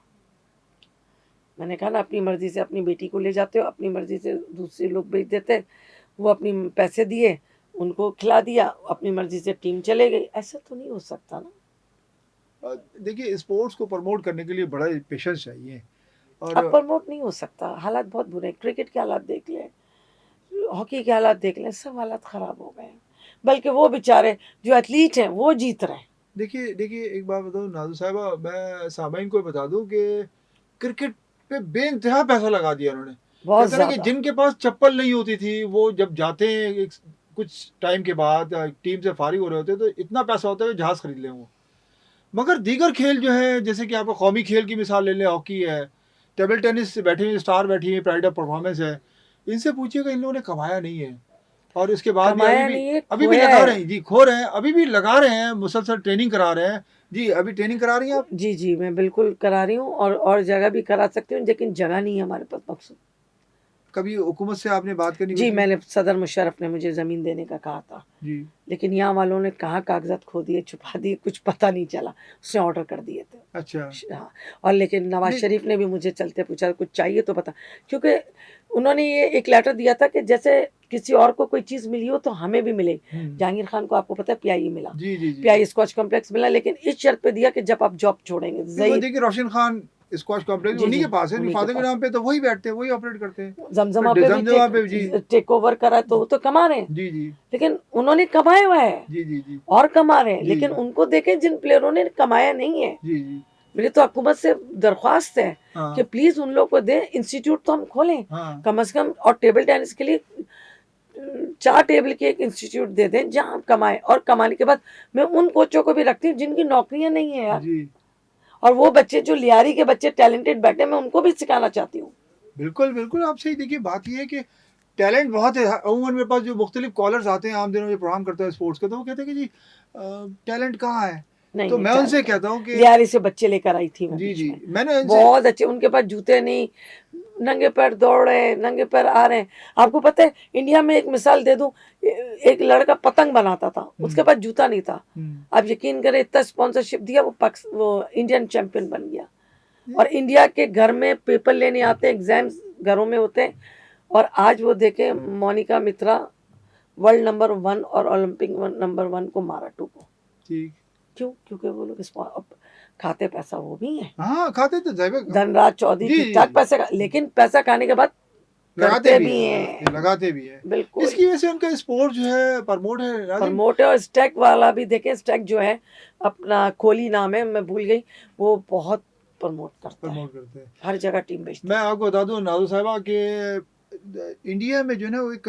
मैंने कहा ना, अपनी मर्जी से अपनी बेटी को ले जाते हो, अपनी मर्जी से दूसरे लोग भेज देते हैं, वो अपनी पैसे दिए, उनको खिला दिया, अपनी मर्जी से टीम चले गई। ऐसा तो नहीं हो सकता ना। देखिए, स्पोर्ट्स को प्रमोट करने के लिए बड़ा पेशेंस चाहिए। अब और प्रमोट नहीं हो सकता, हालात बहुत बुरे हैं। क्रिकेट के हालात देख लें, हॉकी के हालात देख लें, सब हालात ख़राब हो गए हैं। बल्कि वो बेचारे जो एथलीट हैं वो जीत रहे हैं, देखिए देखिए, एक बात बताऊँ नाज़िर साहिबा, मैं सामाईन को बता दूँ कि क्रिकेट पे बेइंतहा पैसा लगा दिया उन्होंने। बहुत कहते हैं ना कि ज़्यादा। जिनके पास चप्पल नहीं होती थी, वो जब जाते हैं कुछ टाइम के बाद टीम से फारिग हो रहे होते हैं, तो इतना पैसा होता है कि जहाज़ खरीद लें वो। मगर दीगर खेल जो है, जैसे कि आपको कौमी खेल की मिसाल ले लें, हॉकी है, टेबल टेनिस से बैठी हुई स्टार बैठी हुई, प्राइड ऑफ परफॉर्मेंस है, इनसे पूछिएगा इन लोगों ने कमाया नहीं है। और इसके बाद भी कमाया नहीं है, अभी भी खोया लगा रहे है। हैं जी, खो रहे हैं, अभी भी लगा रहे हैं, मुसलसल ट्रेनिंग करा रहे हैं। जी, अभी ट्रेनिंग करा रही हैं आप? जी, जी, मैं बिल्कुल करा रही हूँ और जगह भी करा सकती हूँ, लेकिन जगह नहीं है हमारे पास मकसूद। कभी हुकूमत से आपने बात करने की जी, कोशिश की? मैंने सदर मुशर्रफ ने मुझे ज़मीन देने का कहा था, जी, लेकिन यहाँ वालों ने कहाँ कागज़ात खो दिए, छुपा दिए, कुछ पता नहीं चला। उसने ऑर्डर कर दिए थे। अच्छा। हाँ, और लेकिन नवाज़ नहीं, शरीफ ने भी मुझे चलते पूछा कुछ चाहिए तो बता, क्योंकि उन्होंने ये एक लेटर दिया था कि जैसे किसी और को कोई चीज़ मिली हो तो हमें भी मिले। हुँ। जहांगीर खान को आपको पता है पीआईई मिला, जी, जी, जी। पीआईई स्कॉच कॉम्प्लेक्स मिला, लेकिन इस शर्त पे दिया कि जब आप जॉब छोड़ेंगे। नहीं, वो देखिए रोशन खान स्क्वाश कॉम्प्लेक्स जी, उन्हीं जी, के पास है, उन्हीं के फादर के पास नाम पे तो वही बैठते हैं, वही ऑपरेट करते हैं। जमजमा फिर पे भी जमजमा पे जी, टेक ओवर करा तो वो तो कमा रहे हैं, जी, जी, लेकिन उन्होंने कमाया हुआ है जी, जी, जी, और कमा रहे हैं, जी, लेकिन उनको देखें जिन प्लेयरों ने कमाया नहीं है। जी, जी। मेरी तो हुकूमत से दरख्वास्त है कि हाँ, प्लीज उन लोग को दें, इंस्टीट्यूट तो हम खोलें हाँ। कम से कम, और टेबल टेनिस के लिए 4 टेबल की एक इंस्टीट्यूट दे दें जहां हम कमाएं, और कमाने के बाद मैं उन कोचों को भी रखती हूँ जिनकी नौकरियां नहीं है यार, जी, और वो बच्चे जो लियारी के बच्चे टैलेंटेड बैठे, मैं उनको भी सिखाना चाहती हूँ। बिल्कुल, बिल्कुल आप सही। देखिए बात ये है कि टैलेंट बहुत है। अमूमन मेरे पास जो मुख्तलिफ कॉलर्स आते हैं आम दिनों में प्रोग्राम करते हैं स्पोर्ट्स का, तो वो कहते हैं कि जी टैलेंट कहाँ है? नहीं तो नहीं, मैं उनसे टैलेंट कहता हूँ कि लियारी से बच्चे लेकर आई थी मैं जी, बीच जी, में, मैंने इनसे बहुत अच्छे, उनके पास जूते नहीं, नंगे पैर दौड़ रहे हैं, नंगे पैर आ रहे हैं। आपको पता है इंडिया में एक मिसाल दे दूं, एक लड़का पतंग बनाता था, उसके पास जूता नहीं था, हुँ, आप यकीन करें इतना स्पॉन्सरशिप दिया, वो इंडियन चैंपियन बन गया। और इंडिया के घर में पेपर लेने आते हैं, एग्जाम्स घरों में होते हैं, और आज वो देखें मोनिका मित्रा वर्ल्ड नंबर 1 और ओलंपिक नंबर 1 को मारा टू को। ठीक। क्यों? क्योंकि वो लोग खाते पैसा वो भी हैं। हाँ, खाते तो ज़ाहिर है। धनराज चौधरी जी, ठीक जी, ठाक जी। पैसे लेकिन पैसा खाने के बाद लगाते करते भी भी हैं, हैं। लगाते भी हैं। बिल्कुल इसकी वजह से उनका स्पोर्ट जो है प्रमोट है नाज़िम। प्रमोट है, और स्टैक वाला भी देखें, स्टैक जो है अपना कोहली नाम है, मैं भूल गई, वो बहुत प्रमोट करता है, प्रमोट करते हैं। हर जगह टीम बेचता मैं है। आपको बता दूं नाज़िम साहिबा कि इंडिया में जो है ना वो एक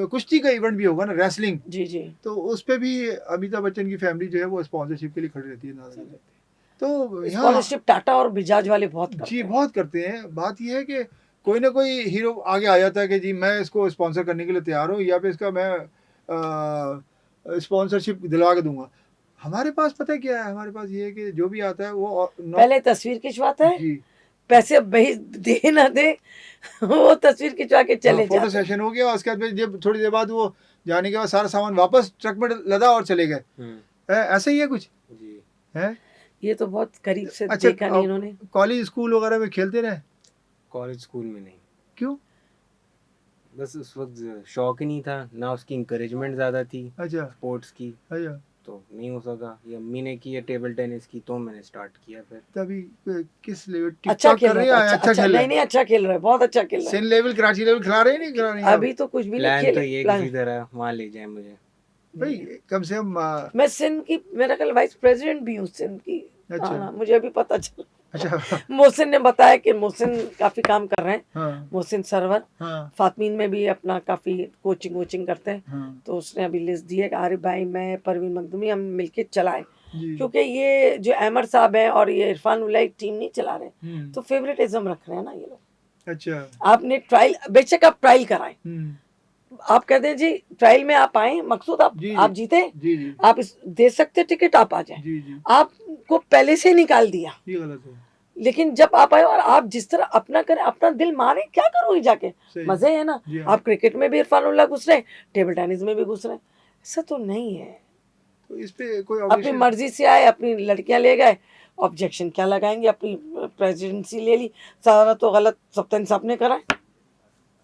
कुश्ती का इवेंट भी होगा ना, रेसलिंग, जी जी, तो उस पे भी अमिताभ बच्चन की फैमिली जो है वो स्पॉन्सरशिप के लिए खड़ी रहती है नाज़िम। तो यहाँ स्कॉलरशिप टाटा और बजाज वाले बहुत जी करते हैं। बहुत करते हैं। बात ये है कि कोई ना कोई हीरो आगे आ जाता है कि जी मैं इसको स्पॉन्सर करने के लिए तैयार हूँ, या फिर इसका मैं स्पॉन्सरशिप दिलवा के दूंगा। हमारे पास पता है क्या है, हमारे पास ये है कि जो भी आता है वो पहले तस्वीर खिंचवाता है, जी, पैसे भेज दे ना दे, वो तस्वीर खिंचवा के हाँ, चले फोटो जाते हैं। सेशन हो गया, उसके बाद फिर जब थोड़ी देर बाद वो जाने के बाद सारा सामान वापस ट्रक में लदा और चले गए। ऐसा ही है कुछ जी। है। ये तो बहुत करीब से अच्छा, देखा नहीं इन्होंने। कॉलेज स्कूल वगैरह में खेलते रहे? कॉलेज स्कूल में नहीं, क्यों? बस उस वक्त शौक ही नहीं था, ना उसकी इंकरेजमेंट ज़्यादा थी अच्छा, स्पोर्ट्स की, अच्छा। तो नहीं हो सका। ये अम्मी ने की है टेबल टेनिस की, तो मैंने स्टार्ट किया फिर। तभी किस लेवल अच्छा टिकटॉक खेल कर रहा रहे था, हैं? अच्छा अच्छा अच्छा, खेल रहे नहीं हैं। नहीं, अच्छा खेल रहा है, बहुत अच्छा खेल रहा सेन लेवल कराची लेवल खिला रहे हैं, नहीं खिला रही है। हैं आप? अभी तो कुछ भी नहीं प्लान खेले तो ये प्लान। किसी तरह वहाँ ले जाए मुझे। भाई कम से कम मैं सिंध की, मेरा कल वाइस प्रेसिडेंट भी हूँ सिंध की। अच्छा। हाँ, मुझे अभी पता चला। अच्छा। मोहसिन ने बताया कि मोहसिन काफी काम कर रहे हैं, हाँ, मोहसिन सरवर हाँ, फातमीन में भी अपना काफी कोचिंग करते हैं। हाँ। तो उसने अभी लिस्ट दी है कि आरिफ भाई, मैं, परवीन मखदूमी, हम मिलके चलाएं, जी। क्योंकि ये जो अहमद साहब हैं और ये इरफान उल्ला एक टीम नहीं चला रहे, हम्म, तो फेवरेटिज्म रख रहे हैं ना ये लोग। अच्छा। आपने ट्रायल, बेशक आप ट्रायल कराएं, हम्म, आप कहते हैं जी ट्रायल में आप आए, मकसूद आप जी, आप जी, जीते, जी, जी, आप दे सकते टिकट, आप आ जाए। जी, जी, आपको पहले से निकाल दिया, ये गलत है। लेकिन जब आप आए और आप जिस तरह अपना करें, अपना दिल मारे, क्या करोगे जाके, सही। मजे है ना। जी हाँ। आप क्रिकेट में भी इरफानुल्लाह घुस रहे, टेबल टेनिस में भी घुस रहे, ऐसा तो नहीं है। तो इस पे कोई अपनी ऑब्जेक्शन? मर्जी से आए, अपनी लड़कियां ले गए, ऑब्जेक्शन क्या लगाएंगे, अपनी प्रेसिडेंसी ले ली, सारा तो गलत, सप्तान साहब ने करा है,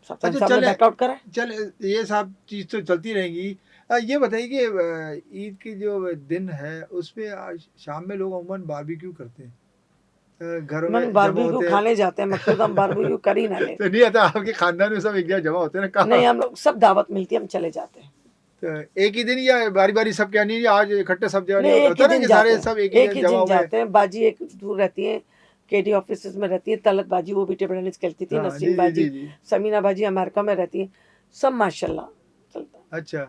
सप्तान अच्छा साहब ने चले, बैकआउट करा है। चल ये सब चीज़ तो चलती रहेगी। ये बताइए कि ईद की जो दिन है उस पे शाम में लोग अमूमन बारबेक्यू करते हैं, घरों में मन जमा बारबेक्यू होते हैं। खाने जाते हैं, मकसूद हम बारबेक्यू कर ही ना ले। तो नहीं आता आपके खानदान में सब एक जगह जमा होते हैं ना, कहाँ? नहीं, हम लोग सब दावत मिलती है, हम चले जाते हैं। तो एक ही दिन या बारी बारी सब क्या नहीं, आज इकट्ठे सब जगह नहीं, नहीं एक होता ही ना दिन कि जाते सारे हैं, सब एक ही एक दिन ही जमा दिन हुए। जाते हैं। बाजी एक दूर रहती है, केडी ऑफिस में रहती है, तलत बाजी वो भी टेबल टेनिस खेलती थी, हाँ, जी नसीम जी बाजी, जी जी। समीना बाजी अमेरिका में रहती है, सब माशाल्लाह चलता है। अच्छा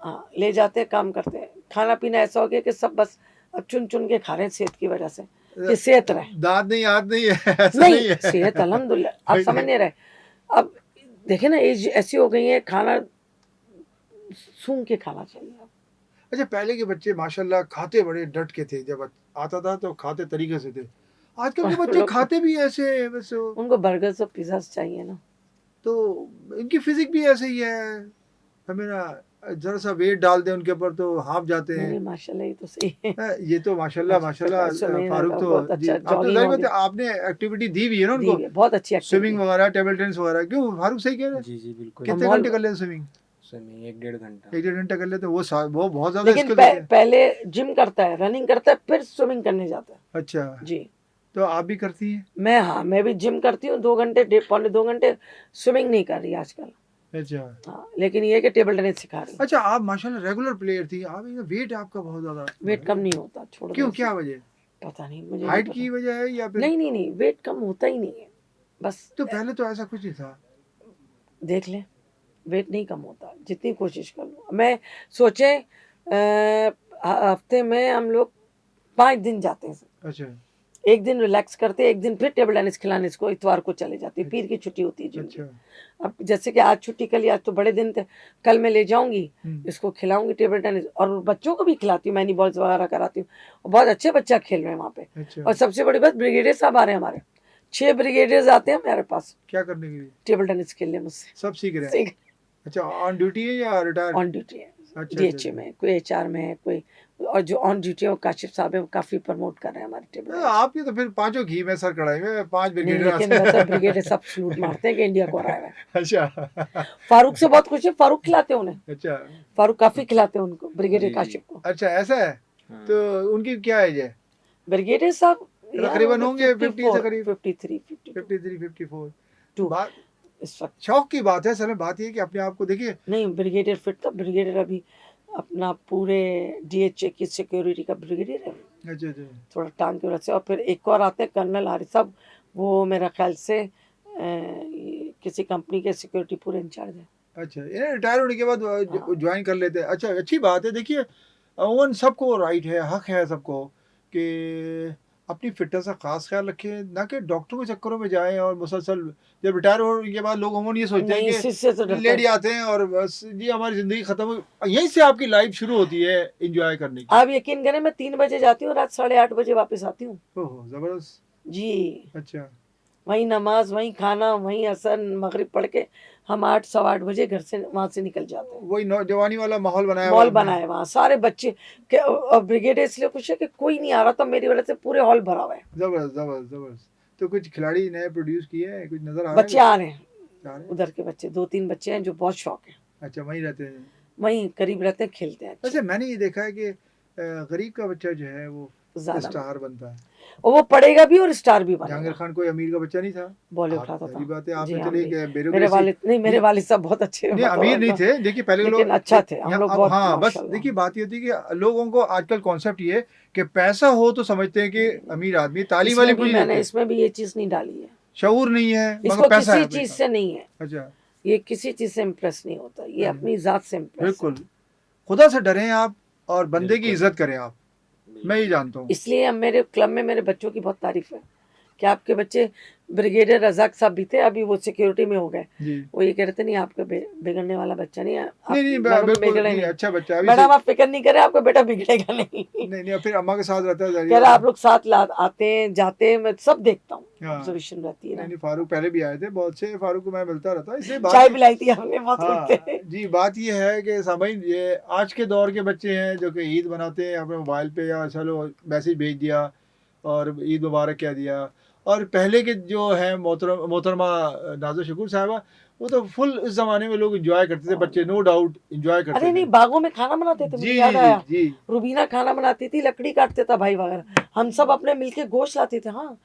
हाँ, ले जाते हैं, काम करते हैं। खाना पीना ऐसा हो गया कि सब बस अब चुन चुन के खा रहे हैं सेहत की वजह से, कि सेहत रहे। दांत नहीं, हाथ नहीं है, ऐसा नहीं, नहीं है। सेहत अल्हम्दुलिल्लाह, आप वही समझ नहीं रहे। अब देखे ना, एज ऐसी हो गई है, खाना सूंघ के खाना चाहिए अब। अच्छा, पहले के बच्चे माशाल्लाह खाते बड़े डट के थे, जब आता था तो खाते तरीके से थे। आजकल के और बच्चे लोग खाते भी ऐसे हैं, बस उनको बर्गर और पिज्जा चाहिए ना। तो इनकी फिजिक भी ऐसे ही है। हमें ना जरा सा वेट डाल दे उनके ऊपर तो हाफ जाते नहीं हैं। नहीं, माशाल्लाह, ये तो सही है। ये तो माशाल्लाह माशाल्लाह फारूक तो बहुत जी, अच्छा अब तो जॉगिंग जाहिर हो बात है गया, आपने एक्टिविटी दी भी है ना दी उनको, है, बहुत अच्छी स्विमिंग एक्टिविटी। वगैरह, टेबल टेनिस वगैरह। क्यों फारूक सही कह रहे हैं? जी जी बिल्कुल। और कितने मॉल, घंटे कर लेते स्विमिंग? स्विमिंग 1 1.5 घंटा। एक डेढ़ घंटा कर लेते, वो बहुत ज्यादा लेकिन स्किल होते हैं। पहले जिम करता है, रनिंग करता है, फिर स्विमिंग करने जाता है। अच्छा, जी, तो आप भी करती हैं? मैं, हाँ, मैं भी जिम करती हूँ 2 घंटे, 1.5 पौने 2 घंटे। स्विमिंग नहीं कर रही आजकल, अच्छा हाँ, लेकिन ये है कि टेबल टेनिस सिखा रही हूँ। अच्छा, आप माशाल्लाह रेगुलर प्लेयर थी आप, वेट आपका बहुत ज्यादा वेट बढ़ कम गया। नहीं होता, छोड़ क्यों, दो क्या इसे। वजह? पता नहीं, मुझे नहीं हाइट पता। की वजह है या फिर? नहीं नहीं नहीं, वेट कम होता ही नहीं है, बस तो पहले तो ऐसा कुछ नहीं था। देख ले, वेट नहीं कम होता जितनी कोशिश कर लो। मैं सोचे हफ्ते में हम लोग 5 दिन जाते हैं, अच्छा एक दिन रिलैक्स करते हैं, एक दिन फिर टेबल टेनिस खिलाने इसको, इतवार को चले जाते हैं, पीर की छुट्टी होती है जिम की। अच्छा। अब जैसे कि आज छुट्टी कर ली, आज तो बड़े दिन थे, कल मैं ले जाऊंगी हम्म, इसको, खिलाऊंगी टेबल टेनिस, और बच्चों को भी खिलाती हूँ, मैनी बॉल्स वगैरह कराती हूँ, और बहुत अच्छे बच्चा खेल रहे हैं वहाँ पे। अच्छा। और सबसे बड़ी बात, ब्रिगेडियर साहब आ रहे हैं हमारे, 6 ब्रिगेडियर्स आते हैं मेरे पास क्या करने के लिए? टेबल टेनिस खेलने मुझसे। सब सीख रहे हैं? अच्छा, ऑन ड्यूटी है या रिटायर? ऑन ड्यूटी है, अच्छा डीएचए अच्छा। में, कोई एचआर में है, कोई, और जो ऑन ड्यूटी है वो काशिफ साहब है, वो काफी प्रमोट कर रहे हैं हमारे टेबल टेनिस। आपकी तो फिर पांचों घी में सर कढ़ाई में, 5 नहीं, ब्रिगेडियर लेकिन मैं तो ब्रिगेडियर सब सलूट मारते हैं कि इंडिया को हराया है। अच्छा फारूक से बहुत खुश है, फारूक खिलाते हैं उन्हें, अच्छा फारूक काफी खिलाते हैं उनको, ब्रिगेडियर जी, काशिफ को। अच्छा, ऐसा है। हाँ। तो उनकी क्या एज है? ब्रिगेडियर साहब तकरीबन होंगे 50 से करीब, 53 52 53 54। टू बात इस वक्त। शौक की बात है, असल में बात ये है कि अपने आप को देखिए। नहीं, ब्रिगेडियर फिट था, ब्रिगेडियर अभी अपना पूरे डीएचए की सिक्योरिटी का ब्रिगेडियर है, अच्छा अच्छा थोड़ा टांग की वजह से। और फिर एक और आते हैं कर्नल आरिफ साहब, वो मेरा ख्याल से किसी कंपनी के सिक्योरिटी पूरे इंचार्ज है। अच्छा, ये रिटायर होने के बाद हाँ। ज्वाइन कर लेते हैं। अच्छा, अच्छी बात है। देखिए अमूमन सबको राइट है, हक है सबको कि अपनी फिटनेस का खास ख्याल रखें, ना कि डॉक्टरों के चक्करों में जाएं और मुसलसल। जब रिटायर होने के बाद लोग अमूमन ये सोचते नहीं, हैं इसी से तो कि डरते लेट हैं। जाते हैं और बस जी हमारी ज़िंदगी ख़त्म हो, यहीं से आपकी लाइफ शुरू होती है इंजॉय करने की। आप यकीन करें, मैं 3 बजे जाती हूँ, रात 8:30 बजे वापस आती हूँ। ओहो, ज़बरदस्त। जी, अच्छा वहीं नमाज, वहीं खाना, वहीं असर मगरिब पढ़ के हम 8 सवा 8 बजे घर से वहां से निकल जाते हैं। वही नौजवानी वाला माहौल बनाया हुआ मॉल आपने। बना है वहाँ, सारे बच्चे के, और ब्रिगेडियर इसलिए खुश है कि कोई नहीं आ रहा, तो मेरी वजह से पूरे हॉल भरा हुआ है। ज़बरदस्त ज़बरदस्त ज़बरदस्त। तो कुछ खिलाड़ी नए प्रोड्यूस किए हैं, कुछ नज़र आ रहा है? बच्चे आ रहे हैं, आ रहे हैं? उधर के बच्चे 2-3 बच्चे हैं जो बहुत शौक है, अच्छा, वहीं रहते हैं। वहीं करीब रहते हैं, खेलते हैं अच्छे, वैसे मैंने ये देखा है कि गरीब का बच्चा जो है वो ज्यादा स्टार बनता है। और वो पढ़ेगा भी और स्टार भी जहांगीर बनेगा। खान कोई अमीर का बच्चा नहीं था। बॉलीवुड आप खाता पहली बात है, था जी। आपने हम चलिए भी, कि मेरे ब्यूरोक्रेसी वालिद नहीं, मेरे नहीं, वालिद साहब बहुत अच्छे नहीं अमीर नहीं थे। देखिए पहले के लेकिन लोग अच्छा थे, हम यहाँ लोग अब बहुत हाँ, बस माशाल्लाह। देखिए बात ये होती है कि लोगों को आजकल कॉन्सेप्ट ये है कि पैसा हो तो समझते हैं कि अमीर आदमी, तालीम वाली इसमें भी पूरी मैंने, देते, इसमें भी ये चीज नहीं डाली है, शऊर नहीं है मगर इसको पैसा किसी है अपने चीज पास। से नहीं है, अच्छा ये किसी चीज से इम्प्रेस नहीं होता, ये अच्छा, अपनी जात से इम्प्रेस है। बिल्कुल। खुदा से डरें आप और बंदे की बिल्कुल। इज्जत करें आप, मैं ये जानता हूँ। इसलिए अब मेरे क्लब में मेरे बच्चों की बहुत तारीफ है कि आपके बच्चे, ब्रिगेडियर रजाक साहब भी थे, अभी वो सिक्योरिटी में हो गए, जी वो ये कह रहे थे नहीं आपका बिगड़ने वाला बच्चा नहीं है, आप नहीं नहीं, मैडम बिल्कुल बिगड़े नहीं, नहीं, अच्छा बच्चा अभी मैडम से। आप फिक्र नहीं करें, आपका बेटा बिगड़ेगा नहीं। नहीं नहीं, फिर अम्मा के साथ रहता है कह जाहिर रहा है। आप लोग साथ आते हैं जाते हैं, मैं सब देखता हूँ, हाँ। ऑब्जर्वेशन रहती है नहीं ना। नहीं, फारूक पहले भी आए थे बहुत से, फारूक को मैं मिलता रहता, इसलिए बात चाय पिलाई थी हमने, बहुत खुश हाँ थे। जी, बात ये है कि सामाइन ये आज के दौर के बच्चे हैं जो कि ईद मनाते हैं अपने मोबाइल पे, या चलो मैसेज भेज दिया और ईद मुबारक कह दिया, और पहले के जो है मोहतरमा नाज़ो शकूर साहिबा, वो तो फुल इस ज़माने में लोग एंजॉय करते थे, बच्चे नो डाउट एंजॉय करते अरे नहीं, थे। बागों में खाना बनाते थे, मुझे जी याद आया। जी रुबीना खाना बनाती थी, लकड़ी काटते था भाई वगैरह, हम सब अपने मिलके गोश्त लाते थे। हाँ,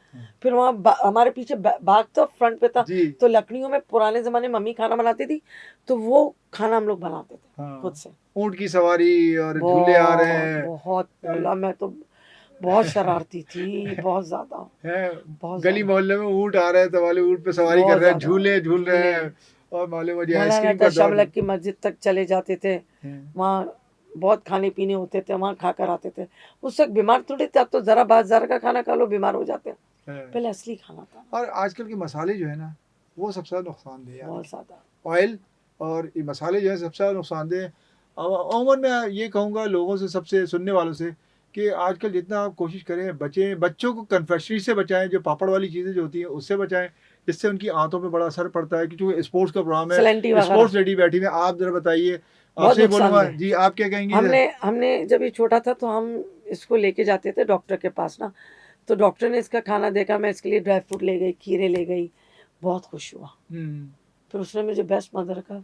फिर वहाँ हमारे पीछे बाग तो फ्रंट पे था, जी तो लकड़ियों में पुराने जमाने मम्मी खाना बनाती थी, तो वो खाना हम लोग बनाते थे हाँ, खुद से। ऊँट की सवारी और झूले आ रहे बहुत हैं बहुत अल्लाह, मैं तो बहुत शरारती थी, बहुत ज्यादा, हैं, बहुत गली ज्यादा, मोहल्ले में ऊँट आ रहे हैं, तो वाले ऊँट पे सवारी कर बहुत रहे हैं, ज्यादा झूले झूल रहे झूले। हैं, और मालूम है जी मौलाना आइसक्रीम का दौर दशमलक की मस्जिद तक चले जाते थे, है। वहाँ बहुत खाने पीने होते थे, वहाँ खाकर आते थे। उस वक्त बीमार थोड़ी थे, अब तो जरा बाजार का खाना खा लो बीमार हो जाते हैं, है। पहले असली खाना था और आजकल के मसाले जो है ना, वो सबसे ज़्यादा नुकसानदेह है। बहुत ज्यादा। ऑयल और ये मसाले जो है सबसे ज़्यादा नुकसानदेह। अमूमन मैं ये कहूँगा लोगों से, सबसे सुनने वालों से, कि आजकल जितना आप कोशिश करें बच्चों को कन्फेक्शनरी से बचाएं, जो पापड़ वाली चीज़ें जो होती हैं उससे बचाएं, जिससे उनकी आंतों पे बड़ा असर पड़ता है। क्योंकि स्पोर्ट्स का प्रोग्राम है, सलेंटी वगैरह स्पोर्ट्स लेडी बैठी हुई है, आप ज़रा बताइए, बहुत आपसे ही बोलूँगा नुकसानदेह। जी, आप क्या कहेंगी? हमने हमने जब ये छोटा था तो हम इसको लेके जाते थे डॉक्टर के पास ना, तो डॉक्टर ने इसका खाना देखा, मैं इसके लिए ड्राई फ्रूट ले गई, खीरे ले गई, बहुत खुश हुआ। फिर उसने मुझे बेस्ट मदर का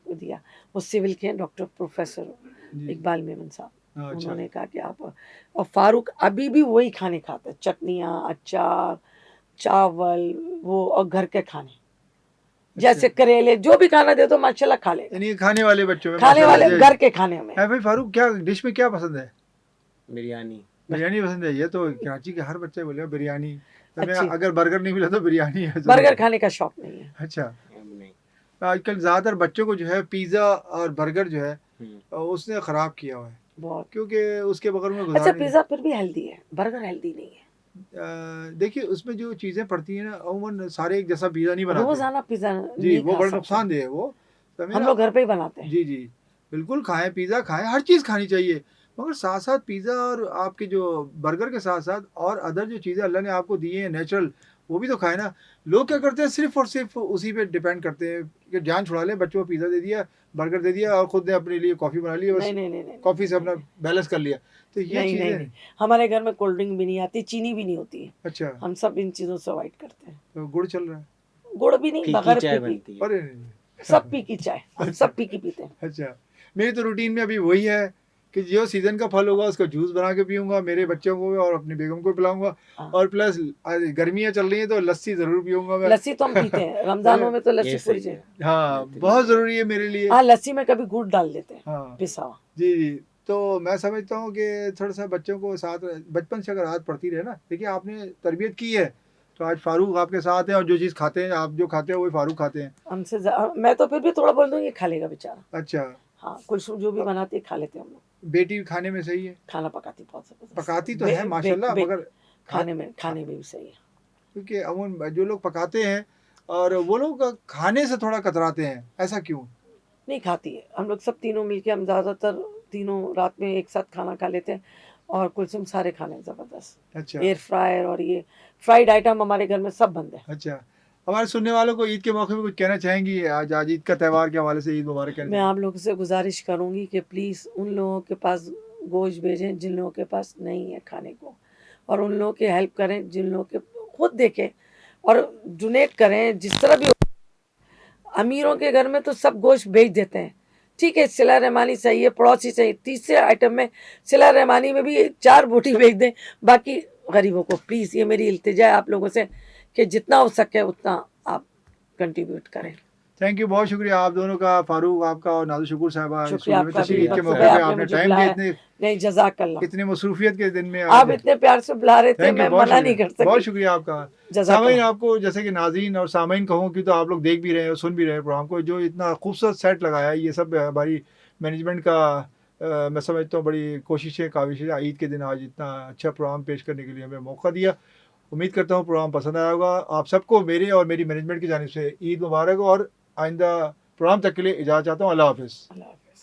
वो दिया, वो सिविल के हैं, डॉक्टर प्रोफेसर जी। इकबाल मेमन साहब। अच्छा। उन्होंने कहा कि आप, और फारूक अभी भी वही खाने खाता है, चटनियाँ, अचार, चावल, वो और घर के खाने, जैसे करेले, जो भी खाना दे दो माशाल्लाह खा लेगा। यानी खाने वाले बच्चों में खाने माशाल्लाह वाले जी। घर के खाने में। है भाई फारूक, क्या डिश में क्या पसंद है? बिरयानी। बिरयानी पसंद है। ये तो कराची के हर बच्चे बोले बिरयानी, तो मैं अच्छी। अगर बर्गर नहीं मिला तो बिरयानी है जरूर। बर्गर खाने का शौक नहीं है। अच्छा, अब नहीं। आजकल ज़्यादातर बच्चों को जो है पिज़्ज़ा और बर्गर जो है उसने ख़राब किया हुआ है, बहुत। क्योंकि उसके बगैर में अच्छा, गुजारा नहीं। पिज्जा फिर भी हेल्दी है, बर्गर हेल्दी नहीं है। देखिए उसमें जो चीज़ें पड़ती हैं ना, अमूमन सारे एक जैसा पिज़्ज़ा नहीं बनाते। रोजाना पिज्जा जी, नहीं वो खा बड़ा सकते, नुकसानदेह है वो। तो हम लोग घर पे ही बनाते हैं। जी जी, बिल्कुल खाएं, पिज़्ज़ा खाएं, हर चीज़ खानी चाहिए, मगर साथ साथ पिज़्ज़ा और आपके जो बर्गर के साथ साथ और अदर जो चीज़ें अल्लाह ने आपको दी हैं नेचुरल, वो भी तो खाएं ना। लोग क्या करते हैं, सिर्फ और सिर्फ उसी पे डिपेंड करते हैं कि जान छुड़ा लें, बच्चों को पिज़्ज़ा दे दिया, बर्गर दे दिया, और खुद ने अपने लिए कॉफ़ी बना ली, बस नहीं नहीं नहीं नहीं कॉफ़ी से अपना बैलेंस कर लिया। तो ये नहीं नहीं चीज़ें। नहीं, हमारे घर में कोल्ड ड्रिंक भी नहीं आती, चीनी भी नहीं होती है, अच्छा, हम सब इन चीजों से अवॉइड करते हैं। तो गुड़ चल रहा है? गुड़ भी नहीं, फीकी बगैर चाय फीकी, बनती है। अरे नहीं। सब फीकी चाय, हम सब फीकी पीते हैं। अच्छा, मेरी तो रूटीन में अभी वही है कि जो सीज़न का फल होगा उसका जूस बना के पीऊँगा, मेरे बच्चों को और अपनी बेगम को पिलाऊँगा, हाँ। और प्लस गर्मियाँ चल रही हैं तो लस्सी ज़रूर पीऊँगा मैं। लस्सी तो हम पीते हैं, रमजानों में तो ये लस्सी पूरी सही चाहिए। है। हाँ, बहुत ज़रूरी है मेरे लिए। हाँ, लस्सी में कभी गुड़ डाल देते हैं, हाँ, पिसा हुआ। जी, जी। तो मैं समझता हूँ कि थोड़ा-सा बच्चों को साथ बचपन से अगर आदत पड़ती रहे ना, देखिए आपने तरबियत की है, तो आज फारूक आपके साथ हैं, और जो चीज़ खाते हैं, आप जो खाते हो वही फारूक खाते हैं। हमसे मैं तो फिर भी थोड़ा बोल दूंगी, खा लेगा बेचारा। अच्छा, हाँ, कुलसुम जो भी बनाती है खा लेते हैं हम लोग। बेटी खाने में सही है? खाना पकाती बहुत जबरदस्त पकाती तो बे- है बे- माशाल्लाह, बे- मगर खाने में भी सही है। क्योंकि अमूमन जो लोग पकाते हैं और वो लोग खाने से थोड़ा कतराते हैं, ऐसा क्यों? नहीं खाती है, हम लोग सब तीनों मिलके, हम ज़्यादातर तीनों रात में एक साथ खाना खा लेते हैं, और कुलसुम सारे खाने ज़बरदस्त। अच्छा, एयर फ्रायर और ये फ्राइड आइटम हमारे घर में सब बंद है। अच्छा। हमारे सुनने वालों को ईद के मौके पे कुछ कहना चाहेंगी? आज ईद का त्यौहार के हवाले से ईद मुबारक कहना मैं चाहेंगी? आप लोगों से गुजारिश करूंगी कि प्लीज़ उन लोगों के पास गोश्त भेजें जिन लोगों के पास नहीं है खाने को, और उन लोगों की हेल्प करें जिन लोगों के खुद देखें, और डोनेट करें जिस तरह भी। अमीरों के घर में तो सब गोश्त बेच देते हैं, ठीक है, सिला रहमानी सही है, पड़ोसी सही, तीसरे आइटम में सिला रहमानी में भी 4 बोटी बेच दें, बाकी गरीबों को। प्लीज़ ये मेरी इल्तिजा है आप लोगों से कि जितना हो सके उतना आप कंट्रीब्यूट करें। थैंक यू, बहुत शुक्रिया आप दोनों का, फारूक आपका और नाज़ो शुक्र साहिबा, शुक्रिया स्टूडियो में आपका भी, तशरीफ के शुक्रिया, मौके बखूबे पे आपने आपने मुझे टाइम दिया, बुलाया। नहीं, जज़ाकल्लाह, इतने मसरूफियत के दिन में आप आज। इतने प्यार से बुला रहे थे, थैंक यू, मैं बहुत मना नहीं शुक्रिया, कर बहुत सकी। शुक्रिया आपका। जज़ाकल्लाह। सामीन, आपको जैसे कि नाज़रीन और सामीन कहूँ कि तो आप लोग देख भी रहे हैं और सुन भी रहे हैं प्रोग्राम को, जो इतना खूबसूरत सेट लगाया है, ये सब हमारी मैनेजमेंट का मैं समझता हूँ बड़ी कोशिशें, काविशें, ईद के दिन आज इतना अच्छा प्रोग्राम पेश करने के लिए हमें मौका दिया। उम्मीद करता हूँ प्रोग्राम पसंद आया होगा। आप सबको मेरे और मेरी मैनेजमेंट की जानिब से ईद मुबारक, और आइंदा प्रोग्राम तक के लिए इजाज़त चाहता हूँ। अल्लाह हाफ़िज़। अल्लाह हाफ़िज़।